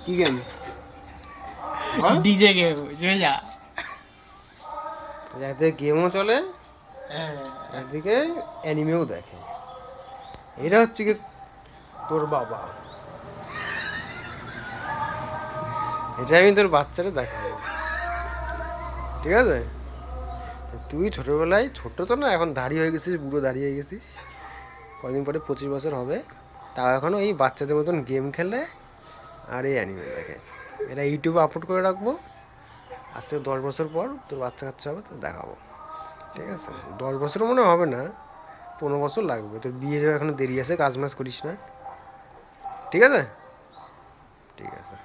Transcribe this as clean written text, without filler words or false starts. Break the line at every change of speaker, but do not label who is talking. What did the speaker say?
কি game?
DJ game চলে যা।
একদিকে গেমও চলে, একদিকে অ্যানিমেও দেখে। এটা হচ্ছে কি তোর বাবা। এটা আমি তোর বাচ্চারা দেখাবো, ঠিক আছে? তুই ছোটোবেলায়, ছোট তো না, এখন দাঁড়িয়ে হয়ে গেছিস, বুড়ো দাঁড়িয়ে হয়ে গেছিস, কদিন পরে 25 বছর হবে, তাও এখনও এই বাচ্চাদের মতন গেম খেলে আর এই অ্যানিমে দেখে। এটা ইউটিউবে আপলোড করে রাখবো, আজ থেকে 10 বছর পর তোর বাচ্চা কাচ্চা হবে, তো দেখাবো, ঠিক আছে? 10 বছরও মনে হবে না, 15 বছর লাগবে, তোর বিয়ের এখনো দেরি আছে, কাজ মাজ করিস না, ঠিক আছে? ঠিক আছে।